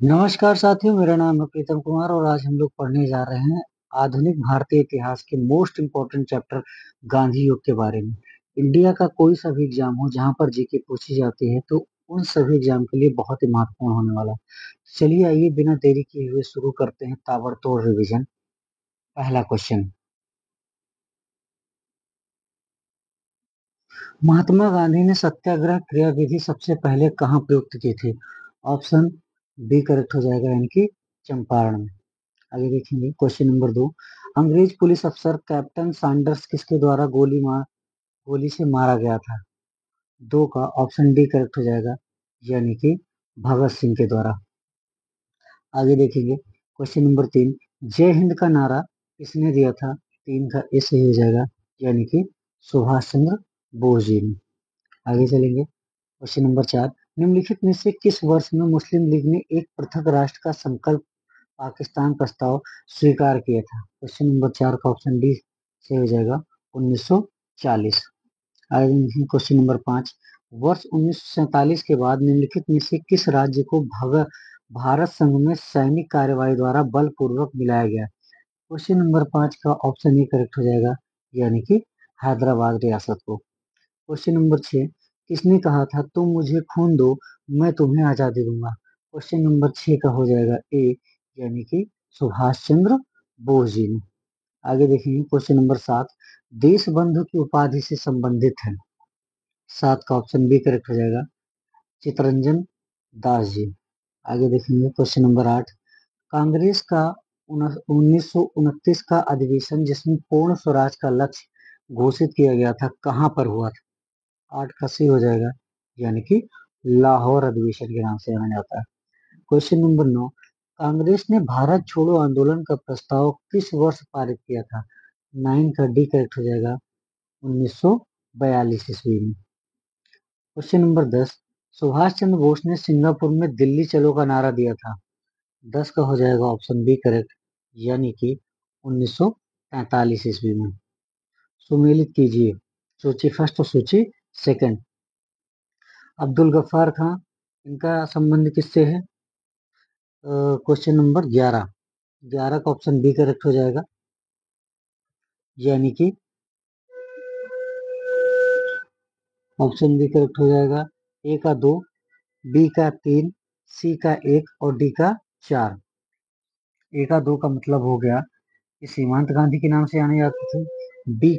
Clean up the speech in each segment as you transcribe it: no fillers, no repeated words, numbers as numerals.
नमस्कार साथियों, मेरा नाम है प्रीतम कुमार और आज हम लोग पढ़ने जा रहे हैं आधुनिक भारतीय इतिहास के मोस्ट इम्पोर्टेंट चैप्टर गांधी युग के बारे में। इंडिया का कोई सा भी एग्जाम हो जहां पर जीके पूछी जाती है तो उन सभी एग्जाम के लिए बहुत ही महत्वपूर्ण होने वाला है। चलिए आइए बिना देरी किए हुए शुरू करते हैं ताबड़तोड़ रिवीजन। पहला क्वेश्चन, महात्मा गांधी ने सत्याग्रह क्रियाविधि सबसे पहले कहाँ प्रयुक्त की थी? ऑप्शन बी करेक्ट हो जाएगा, यानी कि चंपारण में। आगे देखेंगे क्वेश्चन नंबर 2, अंग्रेज पुलिस अफसर कैप्टन सैंडर्स किसके द्वारा गोली से मारा गया था? दो का ऑप्शन डी करेक्ट हो जाएगा, यानी कि भगत सिंह के द्वारा। आगे देखेंगे क्वेश्चन नंबर 3, जय हिंद का नारा किसने दिया था? तीन का ए सही हो जाएगा, यानी कि सुभाष चंद्र बोस जी ने। आगे चलेंगे क्वेश्चन नंबर 4, निम्नलिखित में से किस वर्ष में मुस्लिम लीग ने एक पृथक राष्ट्र का संकल्प पाकिस्तान प्रस्ताव स्वीकार किया था? क्वेश्चन नंबर 4 का ऑप्शन डी से हो जाएगा 1940। आगे क्वेश्चन नंबर 5, वर्ष 1947 के बाद निम्नलिखित में से किस राज्य को भारत संघ में सैनिक कार्यवाही द्वारा बलपूर्वक मिलाया गया? क्वेश्चन नंबर 5 का ऑप्शन ए करेक्ट हो जाएगा, यानी कि हैदराबाद रियासत को। क्वेश्चन नंबर 6, किसने कहा था तुम मुझे खून दो मैं तुम्हें आजादी दूंगा? क्वेश्चन नंबर 6 का हो जाएगा ए, यानी कि सुभाष चंद्र बोस जी ने। आगे देखेंगे क्वेश्चन नंबर 7, देश बंधु की उपाधि से संबंधित है? 7 का ऑप्शन बी करेक्ट हो जाएगा, चितरंजन दास जी। आगे देखेंगे क्वेश्चन नंबर 8, कांग्रेस का 1929 का अधिवेशन जिसमें पूर्ण स्वराज का लक्ष्य घोषित किया गया था कहां पर हुआ था? 8 का सी हो जाएगा, यानी कि लाहौर अधिवेशन के नाम से जाना जाता है। क्वेश्चन नंबर 9, कांग्रेस ने भारत छोड़ो आंदोलन का प्रस्ताव किस वर्ष पारित किया था? 9 का डी करेक्ट हो जाएगा, 1942 ईस्वी में। क्वेश्चन नंबर 10, सुभाष चंद्र बोस ने सिंगापुर में दिल्ली चलो का नारा दिया था? 10 का हो जाएगा ऑप्शन बी करेक्ट, यानी कि 1943 ईस्वी में। सुमेलित कीजिए, सूची फर्स्ट और सूची सेकंड। अब्दुल गफ्फार खां, इनका संबंध किससे है? क्वेश्चन नंबर 11, 11 का ऑप्शन बी करेक्ट हो जाएगा, यानी कि ऑप्शन बी करेक्ट हो जाएगा। ए का 2, बी का 3, सी का 1 और डी का 4। ए का 2 का मतलब हो गया कि सीमांत गांधी के नाम से जाने जाते थे। बी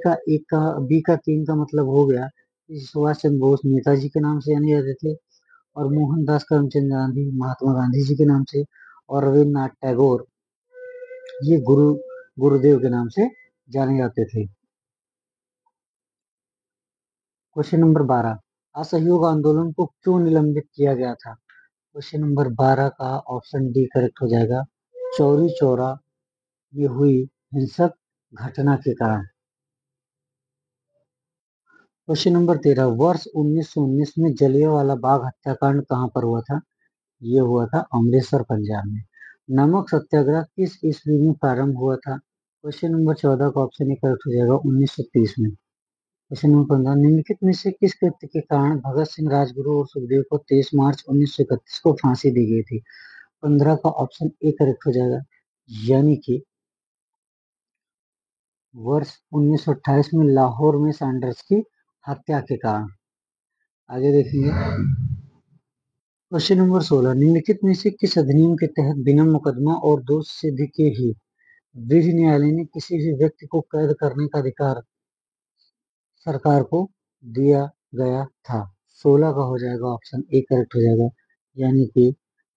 का 3 का मतलब हो गया कि सुभाष चंद्र बोस नेताजी के नाम से जाने जाते थे, और मोहनदास करमचंद गांधी महात्मा गांधी जी के नाम से, और रविन्द्रनाथ टैगोर ये गुरुदेव के नाम से जाने जाते थे। क्वेश्चन नंबर 12, असहयोग आंदोलन को क्यों निलंबित किया गया था? क्वेश्चन नंबर 12 का ऑप्शन डी करेक्ट हो जाएगा, चौरी चौरा में हुई हिंसक घटना के कारण। क्वेश्चन नंबर 13, वर्ष 1919 में जलियांवाला बाग हत्याकांड कहां पर हुआ था? ये हुआ था अमृतसर पंजाब में। नमक सत्याग्रह किस ईस्वी में प्रारंभ हुआ था? क्वेश्चन नंबर 14 का ऑप्शन ए करेक्ट हो जाएगा, 1930 में। क्वेश्चन नंबर 15, निम्नलिखित में से किस कृत्य के कारण भगत सिंह, राजगुरु और सुखदेव को 23 मार्च 1931 को फांसी दी गई थी? 15 का ऑप्शन ए करेक्ट हो जाएगा, यानी कि वर्ष 1928 में लाहौर में सैंडर्स की हत्या के कारण। आगे देखेंगे क्वेश्चन नंबर 16, निम्नलिखित में से किस अधिनियम के तहत बिना मुकदमा और दोष सिद्ध के ही विधि न्यायालय ने किसी भी व्यक्ति को कैद करने का अधिकार सरकार को दिया गया था? 16 का हो जाएगा ऑप्शन ए करेक्ट हो जाएगा, यानी कि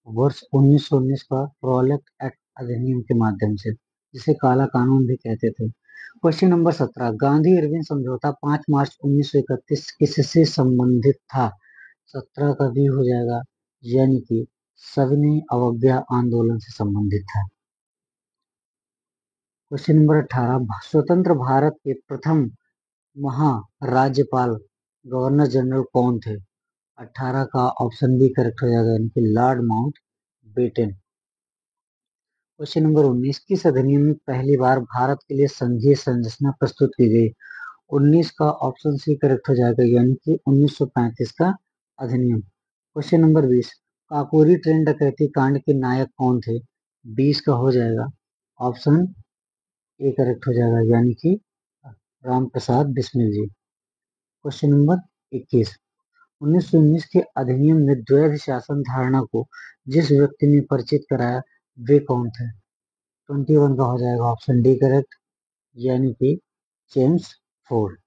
वर्ष 1919 का रॉलेट एक्ट अधिनियम के माध्यम से, जिसे काला कानून भी कहते थे। क्वेश्चन नंबर 17, गांधी इरविन समझौता 5 मार्च 1931 किससे संबंधित था? 17 का भी हो जाएगा, यानी कि सविनय अवज्ञा आंदोलन से संबंधित था। क्वेश्चन नंबर 18, स्वतंत्र भारत के प्रथम महाराज्यपाल गवर्नर जनरल कौन थे? 18 का ऑप्शन बी करेक्ट हो जाएगा, यानी कि Lord Mountbatten. Question number 19, किस अधिनियम में पहली बार भारत के लिए संघीय संरचना प्रस्तुत की गई? 19 का ऑप्शन सी करेक्ट हो जाएगा, यानी कि 1935 का अधिनियम। क्वेश्चन नंबर 20, काकोरी ट्रेन डकैती कांड के नायक कौन थे? 20 का हो जाएगा ऑप्शन ए करेक्ट हो जाएगा, यानी कि राम प्रसाद बिस्मिल जी। क्वेश्चन नंबर 21, 1919 के अधिनियम में द्वैध शासन धारणा को जिस व्यक्ति ने परिचित कराया वे कौन थे? 21 का हो जाएगा ऑप्शन डी करेक्ट, यानी कि जेम्स फोर्ड।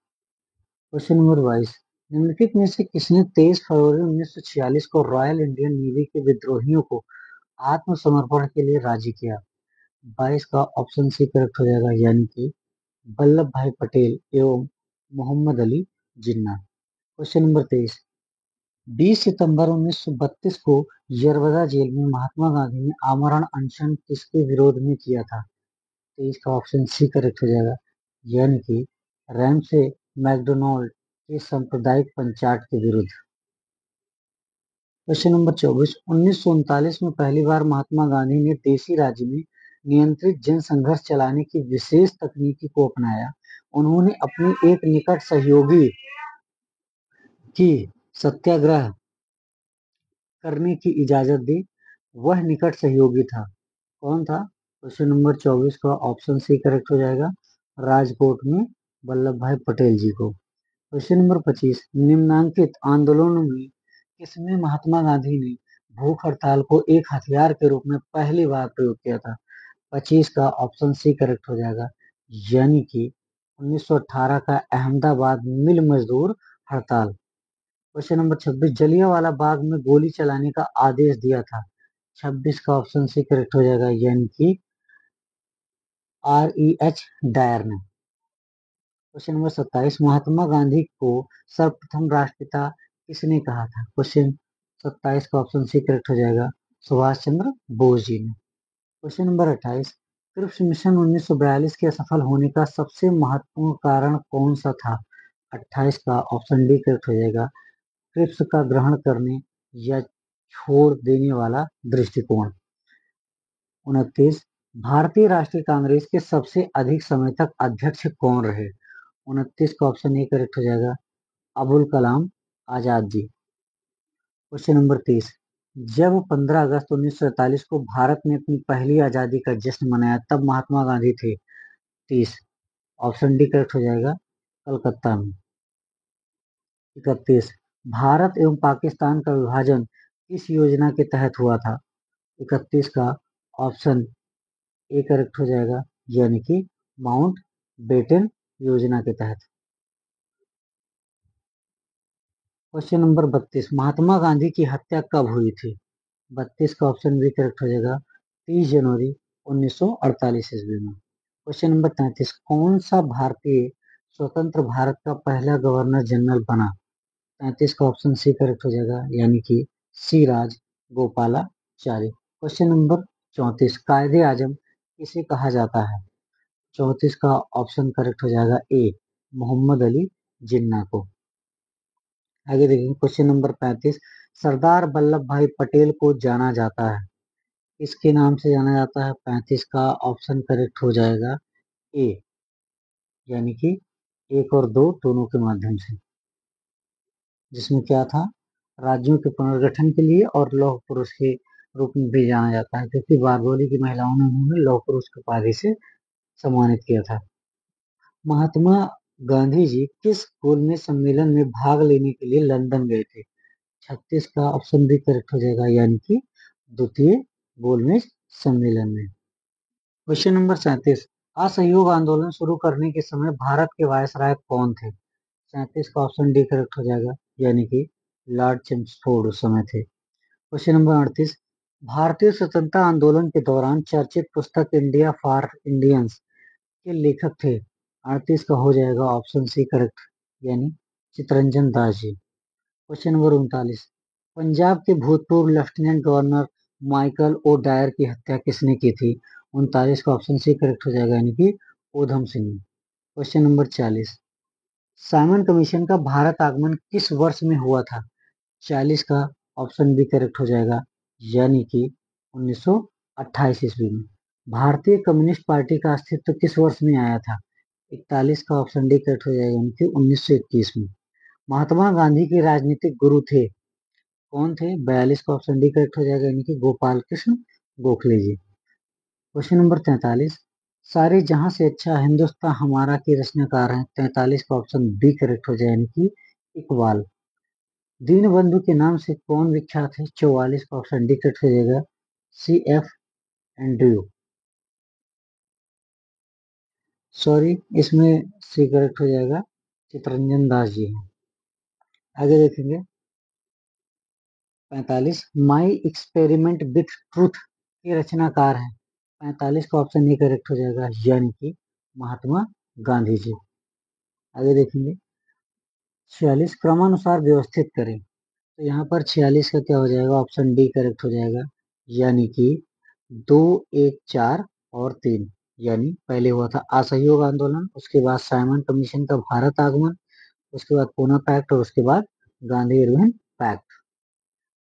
क्वेश्चन नंबर 22, निम्नलिखित में से किसने 23 फरवरी 1946 को रॉयल इंडियन नेवी के विद्रोहियों को आत्मसमर्पण के लिए राजी किया? 22 का ऑप्शन सी करेक्ट हो जाएगा, यानी कि वल्लभ भाई पटेल एवं मोहम्मद अली जिन्ना। क्वेश्चन नंबर 23, 20 सितंबर 1932 को यरवदा जेल में महात्मा गांधी ने आमरण अनशन किसके विरोध में किया था? 23 का ऑप्शन सी करेक्ट हो जाएगा, यानी कि रैमसे मैकडोनाल्ड के सांप्रदायिक पंचाट के विरुद्ध। क्वेश्चन नंबर 24, 1939 में पहली बार महात्मा गांधी ने देसी राज्य में नियंत्रित जनसंघर्ष चलाने की विशेष तकनीकी को अपनाया। उन्होंने अपने एक निकट सहयोगी की सत्याग्रह करने की इजाजत दी। वह निकट सहयोगी था, कौन था? क्वेश्चन नंबर 24 का ऑप्शन सी करेक्ट हो जाएगा, राजकोट में वल्लभ भाई पटेल जी को। क्वेश्चन नंबर 25, निम्नांकित आंदोलनों में किसमें महात्मा गांधी ने भूख हड़ताल को एक हथियार के रूप में पहली बार प्रयोग किया था? 25 का ऑप्शन सी करेक्ट हो जाएगा, यानी कि 1918 का अहमदाबाद मिल मजदूर हड़ताल। क्वेश्चन नंबर 26, जलियांवाला बाग में गोली चलाने का आदेश दिया था? 26 का ऑप्शन सी करेक्ट हो जाएगा, यानी कि REH डायर ने। क्वेश्चन नंबर 27, महात्मा गांधी को सर्वप्रथम राष्ट्रपिता किसने कहा था? क्वेश्चन 27 का ऑप्शन सी करेक्ट हो जाएगा, सुभाष चंद्र बोस जी ने। क्वेश्चन नंबर 28, क्रिप्स मिशन 1942 के असफल होने का सबसे महत्वपूर्ण कारण कौन सा था? 28 का ऑप्शन डी करेक्ट हो जाएगा, क्रिप्स का ग्रहण करने या छोड़ देने वाला दृष्टिकोण। 29, भारतीय राष्ट्रीय कांग्रेस के सबसे अधिक समय तक अध्यक्ष कौन रहे? 29 का ऑप्शन ए करेक्ट हो जाएगा, अबुल कलाम आजाद जी। क्वेश्चन नंबर 30, जब 15 अगस्त 1947 को भारत ने अपनी पहली आजादी का जश्न मनाया तब महात्मा गांधी थे? 30, ऑप्शन डी करेक्ट हो जाएगा, कलकत्ता में। 31, भारत एवं पाकिस्तान का विभाजन किस योजना के तहत हुआ था? 31 का ऑप्शन ए करेक्ट हो जाएगा, यानी कि माउंट बेटन योजना के तहत। क्वेश्चन नंबर 32, महात्मा गांधी की हत्या कब हुई थी? 32 का ऑप्शन बी करेक्ट हो जाएगा, 30 जनवरी 1948 ईस्वी में। क्वेश्चन नंबर 33, कौन सा भारतीय स्वतंत्र भारत का पहला गवर्नर जनरल बना? 33 का ऑप्शन सी करेक्ट हो जाएगा, यानी कि सी राज गोपालाचारी। क्वेश्चन नंबर 34, कायदे आजम किसे कहा जाता है? 34 का ऑप्शन करेक्ट हो जाएगा ए, मोहम्मद अली जिन्ना को। आगे देखेंगे क्वेश्चन नंबर 35, सरदार वल्लभ भाई पटेल को जाना जाता है, इसके नाम से जाना जाता है? 35 का ऑप्शन करेक्ट हो जाएगा ए, यानी कि 1 और 2 दोनों के माध्यम से, जिसमें क्या था, राज्यों के पुनर्गठन के लिए और लौह पुरुष के रूप में भी जाना जाता है, क्योंकि बारडोली की महिलाओं ने उन्होंने लौह पुरुष की उपाधि से सम्मानित किया था। महात्मा गांधी जी किस गोलमेज सम्मेलन में भाग लेने के लिए लंदन गए थे? 36 का ऑप्शन भी करेक्ट हो जाएगा, यानी कि द्वितीय गोलमेज सम्मेलन में। क्वेश्चन नंबर 37, असहयोग आंदोलन शुरू करने के समय भारत के वायसराय कौन थे? 37 का ऑप्शन डी करेक्ट हो जाएगा, यानी कि लॉर्ड चेम्सफोर्ड उस समय थे। क्वेश्चन नंबर 38, भारतीय स्वतंत्रता आंदोलन के दौरान चर्चित पुस्तक इंडिया फॉर इंडियंस के लेखक थे? 38 का हो जाएगा ऑप्शन सी करेक्ट, यानी चितरंजन दास जी। क्वेश्चन नंबर 39, पंजाब के भूतपूर्व lieutenant governor Michael O'Dwyer की हत्या किसने की थी? 39 का ऑप्शन सी करेक्ट हो जाएगा, यानी कि ऊधम सिंह ने। क्वेश्चन नंबर 40, साइमन कमीशन का भारत आगमन किस वर्ष में हुआ था? 40 का ऑप्शन बी करेक्ट हो जाएगा, यानी कि 1928 ईस्वी में। भारतीय कम्युनिस्ट पार्टी का अस्तित्व किस वर्ष में आया था? 41 का ऑप्शन डी करेक्ट हो जाएगा, यानी कि 1921 में। महात्मा गांधी के राजनीतिक गुरु थे? कौन थे? 42 का ऑप्शन डी करेक्ट हो जाएगा, यानी कि गोपाल कृष्ण गोखले जी। क्वेश्चन नंबर 43, सारे जहां से अच्छा हिंदुस्तान हमारा के रचनाकार हैं। 43 का ऑप्शन बी करेक्ट हो जाए, यानी कि इकबाल। दीनबंधु के नाम से कौन विख्यात है? 44 का ऑप्शन डी करेक्ट हो जाएगा, सी एफ एंड्रयू। सॉरी, इसमें सी करेक्ट हो जाएगा, चितरंजन दास जी हैं। आगे देखेंगे 45, माई एक्सपेरिमेंट विथ ट्रूथ के रचनाकार हैं। 45 का ऑप्शन ए करेक्ट हो जाएगा, यानी कि महात्मा गांधी जी। आगे देखेंगे 46, क्रमानुसार व्यवस्थित करें। तो यहाँ पर 46 का क्या हो जाएगा? ऑप्शन डी करेक्ट हो जाएगा, यानी कि 2, 1, 4 और 3। यानी पहले हुआ था असहयोग आंदोलन, उसके बाद साइमन कमीशन का भारत आगमन, उसके बाद पूना पैक्ट और उसके बाद Gandhi Irwin pact.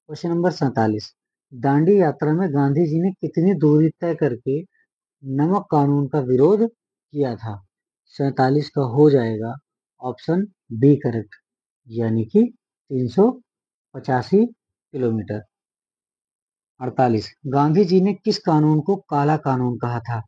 Question number 47, Dandi यात्रा में गांधी जी ने कितनी दूरी तय करके नमक कानून का विरोध किया था? 47 का हो जाएगा ऑप्शन बी करेक्ट, यानी कि 385 किलोमीटर। 48, गांधी जी ने किस कानून को काला कानून कहा था?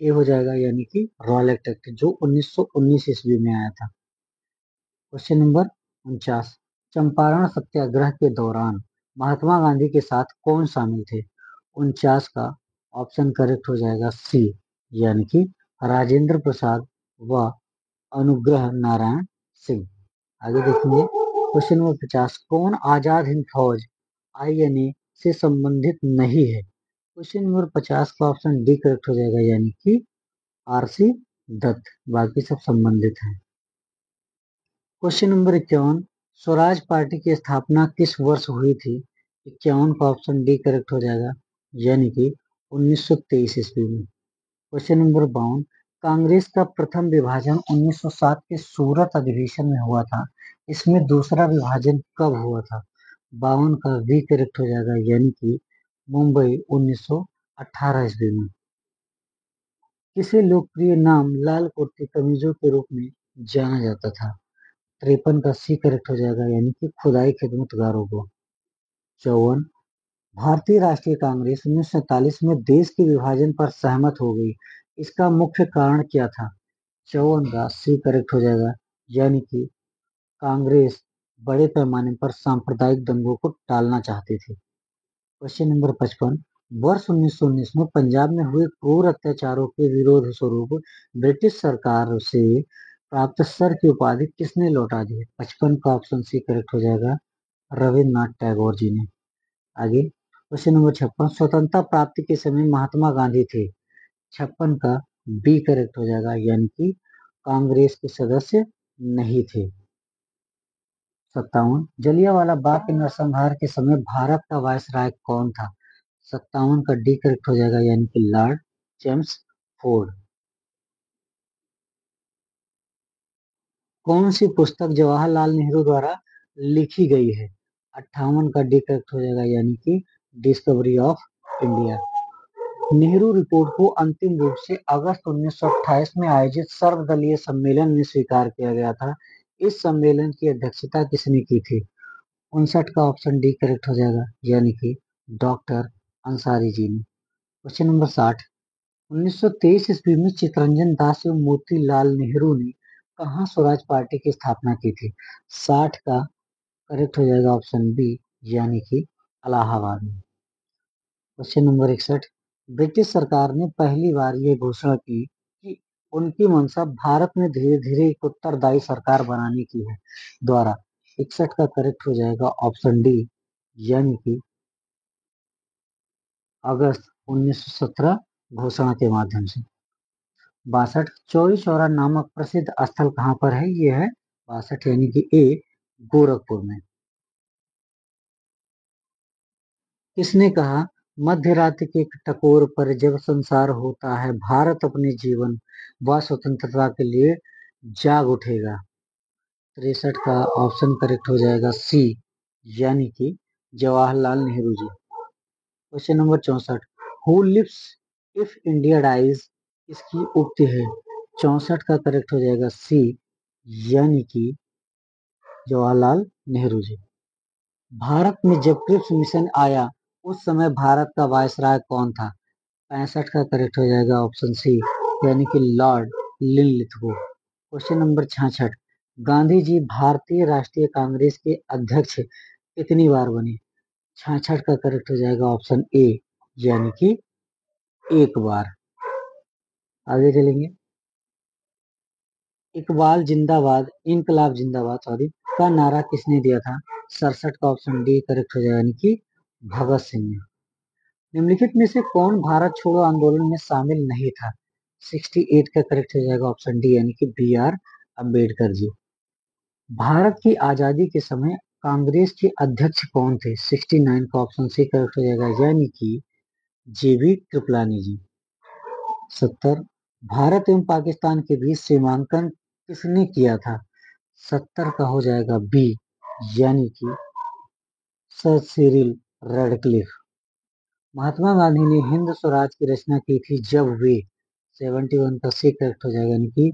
ये हो जाएगा, यानी कि रॉलेट एक्ट, जो 1919 ईस्वी में आया था। क्वेश्चन नंबर 49, चंपारण सत्याग्रह के दौरान महात्मा गांधी के साथ कौन शामिल थे? 49 का ऑप्शन करेक्ट हो जाएगा सी, यानी कि राजेंद्र प्रसाद व अनुग्रह नारायण सिंह। आगे देखेंगे क्वेश्चन नंबर 50, कौन आजाद हिंद फौज आईएनए से संबंधित नहीं है? क्वेश्चन नंबर 50 का ऑप्शन डी करेक्ट हो जाएगा, यानी कि आरसी दत्त। बाकी सब संबंधित हैं। क्वेश्चन नंबर 51, स्वराज पार्टी की स्थापना किस वर्ष हुई थी? 51 का ऑप्शन डी करेक्ट हो जाएगा, यानी कि 1923 ईस्वी में। क्वेश्चन नंबर 52, कांग्रेस का प्रथम विभाजन 1907 के सूरत अधिवेशन में हुआ था। इसमें दूसरा विभाजन कब हुआ था? 52 का वी करेक्ट हो जाएगा, यानी कि मुंबई 1918 ईस्वी में। किसे लोकप्रिय नाम लाल कुर्ती कमीजों के रूप में जाना जाता था? 53 का सी करेक्ट हो जाएगा, यानी कि खुदाई खिदमतगारों को। 54, भारतीय राष्ट्रीय कांग्रेस 1947 में देश के विभाजन पर सहमत हो गई। इसका मुख्य कारण क्या था? 54 का सी करेक्ट हो जाएगा, यानी कि कांग्रेस बड़े पैमाने पर सांप्रदायिक दंगों को टालना चाहती थी। क्वेश्चन नंबर 55, वर्ष 1919 में पंजाब में हुए क्रूर अत्याचारों के विरोध स्वरूप ब्रिटिश सरकार से प्राप्त सर की उपाधि किसने लौटा दी? 55 का ऑप्शन सी करेक्ट हो जाएगा, रविन्द्रनाथ टैगोर जी ने। आगे क्वेश्चन नंबर 56, स्वतंत्रता प्राप्ति के समय महात्मा गांधी थे। 56 का बी करेक्ट हो जाएगा, यानी कि कांग्रेस के सदस्य नहीं थे। 57, जलियांवाला बाग के नरसंहार के समय भारत का वायसराय कौन था? 57 का डी करेक्ट हो जाएगा, यानी कि लॉर्ड जेम्स फोर्ड। कौन सी पुस्तक जवाहरलाल नेहरू द्वारा लिखी गई है? 58 का डी करेक्ट हो जाएगा, यानी कि discovery of India. Nehru report को अंतिम रूप से अगस्त 1928 में आयोजित सर्वदलीय सम्मेलन में स्वीकार किया गया था। इस सम्मेलन की अध्यक्षता किसने की थी? 59 का ऑप्शन डी करेक्ट हो जाएगा, यानी कि डॉक्टर अंसारी जी ने। क्वेश्चन नंबर 60, 1923 ईस्वी में चितरंजन दास एवं मोतीलाल नेहरू ने कहाँ स्वराज पार्टी की स्थापना की थी? 60 का करेक्ट हो जाएगा ऑप्शन बी, यानी कि इलाहाबाद में। क्वेश्चन नंबर 61, ब्रिटिश सरकार ने पहली बार ये घोषणा की कि उनकी मंशा भारत में धीरे धीरे एक उत्तरदायी सरकार बनाने की है द्वारा। 61 का करेक्ट हो जाएगा ऑप्शन डी, यानी कि अगस्त 1917 घोषणा के माध्यम से। 62, चौरी चौरा नामक प्रसिद्ध स्थल कहाँ पर है? ये है 62, यानी कि ए गोरखपुर में। किसने कहा, मध्य रात्रि के टकोर पर जब संसार होता है भारत अपने जीवन व स्वतंत्रता के लिए जाग उठेगा? 63 का ऑप्शन करेक्ट हो जाएगा सी, यानी कि Jawaharlal Nehru ji. Question number 64, who lives if India dies इसकी उक्ति है? 64 का करेक्ट हो जाएगा सी, यानी कि जवाहरलाल नेहरू जी। भारत में जब क्रिप्स मिशन आया उस समय भारत का वायसराय कौन था? 65 का करेक्ट हो जाएगा ऑप्शन सी, यानी कि Lord Linlithgow. Question number 66, Gandhi ji Bharatiya Rashtriya Congress के अध्यक्ष कितनी बार बने? 66 का करेक्ट हो जाएगा ऑप्शन ए, यानी कि एक बार। आगे चलेंगे। इकबाल जिंदाबाद, इनकलाब जिंदाबाद सॉरी, का नारा किसने दिया था? 67 का ऑप्शन डी करेक्ट हो जाएगा, यानी कि भगत सिंह ने। निम्नलिखित में से कौन भारत छोड़ो आंदोलन में शामिल नहीं था? 68 का करेक्ट हो जाएगा ऑप्शन डी, यानी कि बी आर अम्बेडकर जी। भारत की आजादी के समय कांग्रेस के अध्यक्ष कौन थे? 69 का ऑप्शन सी करेक्ट हो जाएगा, यानी कि जेबी कृपलानी जी। 70, भारत एवं पाकिस्तान के बीच सीमांकन किसने किया था? 70 का हो जाएगा बी, यानी कि sir Cyril Radcliffe. Mahatma Gandhi ने हिंद स्वराज की रचना की थी जब वे, 71 का सी करेक्ट हो जाएगा, यानी कि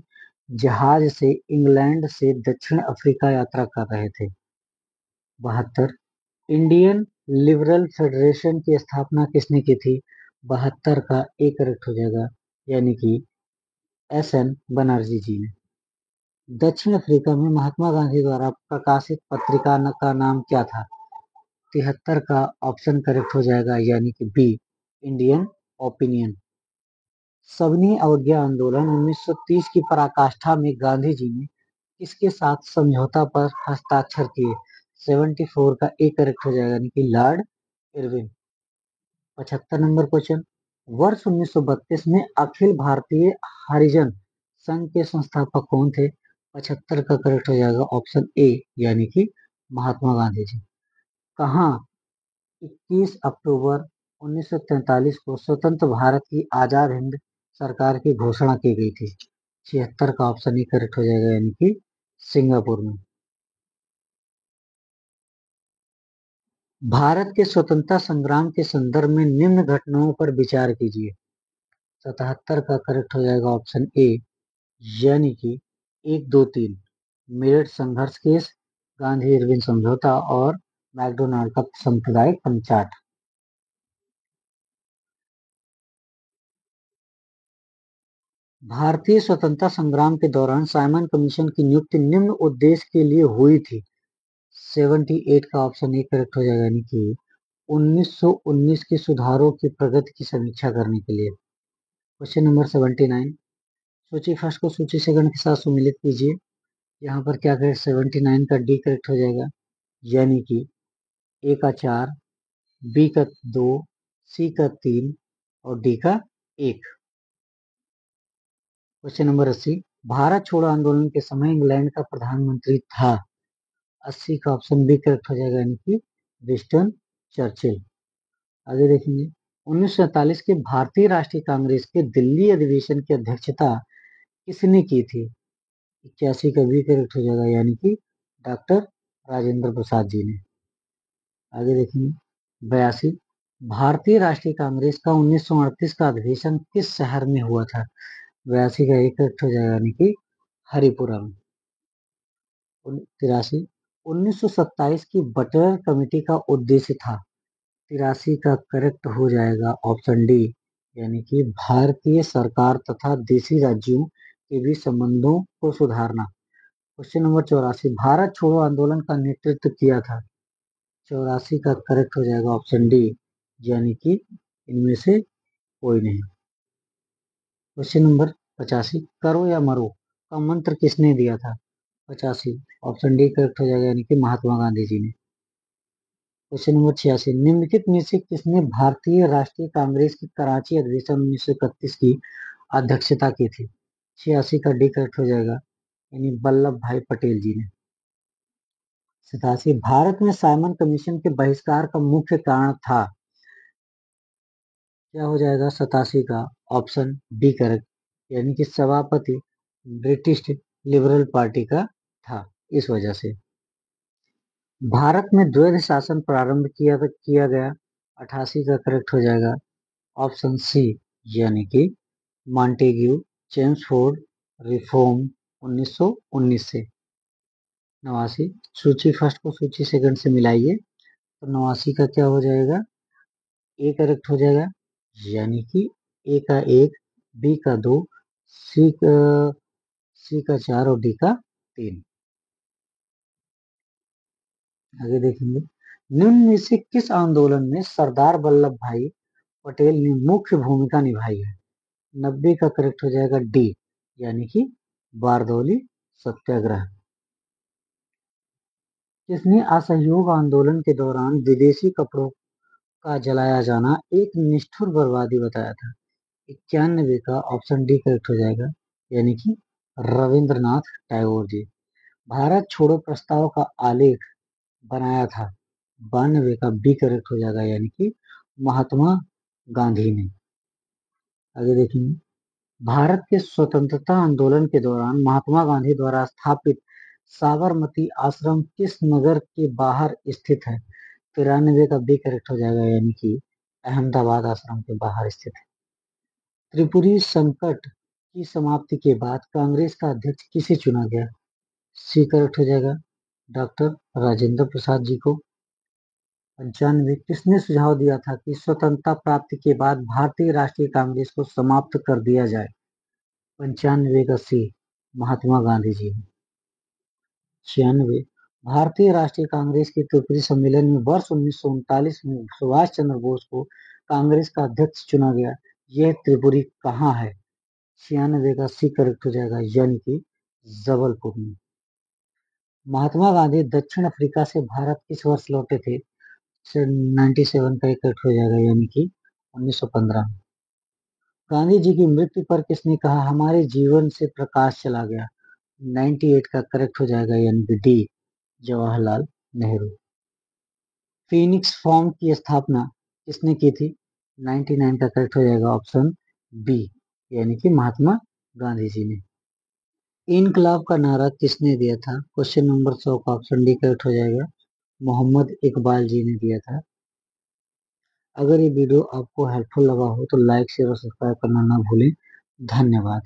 जहाज से इंग्लैंड से दक्षिण अफ्रीका यात्रा कर रहे थे। 72, इंडियन लिबरल फेडरेशन की स्थापना किसने की थी? 72 का ए करेक्ट हो जाएगा, यानी कि एस एन बनर्जी जी ने। दक्षिण अफ्रीका में महात्मा गांधी द्वारा प्रकाशित पत्रिका का नाम क्या था? 73 का ऑप्शन करेक्ट हो जाएगा, यानी कि बी, इंडियन ओपिनियन। सबनी अवज्ञा आंदोलन 1930 की पराकाष्ठा में गांधी जी ने किसके साथ समझौता पर हस्ताक्षर किए? 74 का ए करेक्ट हो जाएगा, यानी कि लॉर्ड इरविन। 75 नंबर क्वेश्चन, वर्ष 1932 में अखिल भारतीय हरिजन संघ के संस्थापक कौन थे? 75 का करेक्ट हो जाएगा ऑप्शन ए, यानी कि महात्मा गांधी जी। कहाँ 21 अक्टूबर 1943 को स्वतंत्र भारत की आजाद हिंद सरकार की घोषणा की गई थी? 76 का ऑप्शन ही करेक्ट हो जाएगा, यानी कि सिंगापुर में। भारत के स्वतंत्रता संग्राम के संदर्भ में निम्न घटनाओं पर विचार कीजिए। 77 का करेक्ट हो जाएगा ऑप्शन ए, यानी कि 1, 2, 3, मेरठ संघर्ष केस, गांधी इरविन समझौता और मैकडोनाल्ड का सांप्रदायिक पंचाट। भारतीय स्वतंत्रता संग्राम के दौरान साइमन कमीशन की नियुक्ति निम्न उद्देश्य के लिए हुई थी? 78 का ऑप्शन ए करेक्ट हो जाएगा, यानी कि 1919 के सुधारों की प्रगति की समीक्षा करने के लिए। क्वेश्चन नंबर 79, सूची फर्स्ट को सूची सेकंड के साथ सम्मिलित कीजिए। यहाँ पर क्या करें, 79 का डी करेक्ट हो जाएगा, यानी कि ए का 4, बी का 2, सी का 3 और डी का 1। क्वेश्चन नंबर 80, भारत छोड़ो आंदोलन के समय इंग्लैंड का प्रधानमंत्री था? 80 का ऑप्शन बी करेक्ट हो जाएगा, यानी कि विंस्टन चर्चिल। आगे देखेंगे। 1947 के भारतीय राष्ट्रीय कांग्रेस के दिल्ली अधिवेशन की अध्यक्षता किसने की थी? 81 का बी करेक्ट हो जाएगा, यानी कि डॉक्टर राजेंद्र प्रसाद जी ने। आगे देखेंगे। 82, भारतीय राष्ट्रीय कांग्रेस का 1938 का अधिवेशन किस शहर में हुआ था? 82 का एक करेक्ट हो जाएगा, यानी कि हरिपुरा में। 83, 1927 की बटलर कमेटी का उद्देश्य था? 83 का करेक्ट हो जाएगा ऑप्शन डी, यानी कि भारतीय सरकार तथा देशी राज्यों के बीच संबंधों को सुधारना। क्वेश्चन नंबर 84, भारत छोड़ो आंदोलन का नेतृत्व किया था? 84 का करेक्ट हो जाएगा ऑप्शन डी, यानी कि इनमें से कोई नहीं। क्वेश्चन नंबर 85, करो या मरो का मंत्र किसने दिया था? 85 ऑप्शन डी करेक्ट हो जाएगा, यानी कि महात्मा गांधी जी ने। क्वेश्चन नंबर 86, निम्नलिखित में से किसने भारतीय राष्ट्रीय कांग्रेस की कराची अधिवेशन 1931 की अध्यक्षता की थी? 86 का डी करेक्ट हो जाएगा, यानी वल्लभ भाई पटेल जी ने। 87, भारत में साइमन कमीशन के बहिष्कार का मुख्य कारण था? क्या हो जाएगा 87 का ऑप्शन बी करेक्ट, यानी कि सभापति ब्रिटिश लिबरल पार्टी का था, इस वजह से। भारत में द्वैध शासन प्रारंभ किया गया? 88 का करेक्ट हो जाएगा ऑप्शन सी, यानी कि मॉन्टेग्यू चेम्सफोर्ड रिफॉर्म 1919 से। 89, सूची फर्स्ट को सूची सेकंड से मिलाइए। तो 89 का क्या हो जाएगा, ए करेक्ट हो जाएगा, यानी कि ए का 1, बी का 2, सी का 4 और डी का 3। आगे देखेंगे, निम्न में से किस आंदोलन में सरदार वल्लभ भाई पटेल ने मुख्य भूमिका निभाई है। 90 का करेक्ट हो जाएगा डी, यानी कि बारदौली सत्याग्रह। किसने असहयोग आंदोलन के दौरान विदेशी कपड़ों का जलाया जाना एक निष्ठुर बर्बादी बताया था। 91 का ऑप्शन डी करेक्ट हो जाएगा, यानी कि रविंद्रनाथ टैगोर जी। भारत छोड़ो प्रस्ताव का आलेख बनाया था। 92 का बी करेक्ट हो जाएगा, यानी कि महात्मा गांधी ने। आगे देखेंगे, भारत के स्वतंत्रता आंदोलन के दौरान महात्मा गांधी द्वारा स्थापित साबरमती आश्रम किस नगर के बाहर स्थित है। 93 का बी करेक्ट हो जाएगा, यानी कि अहमदाबाद आश्रम के बाहर स्थित है। त्रिपुरी संकट की समाप्ति के बाद कांग्रेस का अध्यक्ष किसे चुना गया। सी करेक्ट हो जाएगा, डॉक्टर राजेंद्र प्रसाद जी को। 95 किसने सुझाव दिया था कि स्वतंत्रता प्राप्ति के बाद भारतीय राष्ट्रीय कांग्रेस को समाप्त कर दिया जाए। 95 का सी, महात्मा गांधी जी। 96 भारतीय राष्ट्रीय कांग्रेस के त्रिपुरी सम्मेलन में वर्ष 1939 में सुभाष चंद्र बोस को कांग्रेस का अध्यक्ष चुना गया। यह त्रिपुरी कहाँ है। 96 का सी करेक्ट हो जाएगा, यानी कि जबलपुर में। महात्मा गांधी दक्षिण अफ्रीका से भारत किस वर्ष लौटे थे। 97 का करेक्ट हो जाएगा, यानी कि 1915। गांधी जी की मृत्यु पर किसने कहा हमारे जीवन से प्रकाश चला गया। 98 का करेक्ट हो जाएगा, यानी कि D, Jawaharlal Nehru. Phoenix form की स्थापना किसने की थी। 99 का करेक्ट हो जाएगा, ऑप्शन बी, यानी कि महात्मा गांधी जी ने। इनकलाब का नारा किसने दिया था। क्वेश्चन नंबर 100 का ऑप्शन डी करेक्ट हो जाएगा, मोहम्मद इकबाल जी ने दिया था। अगर ये वीडियो आपको हेल्पफुल लगा हो तो लाइक शेयर और सब्सक्राइब करना ना भूलें। धन्यवाद।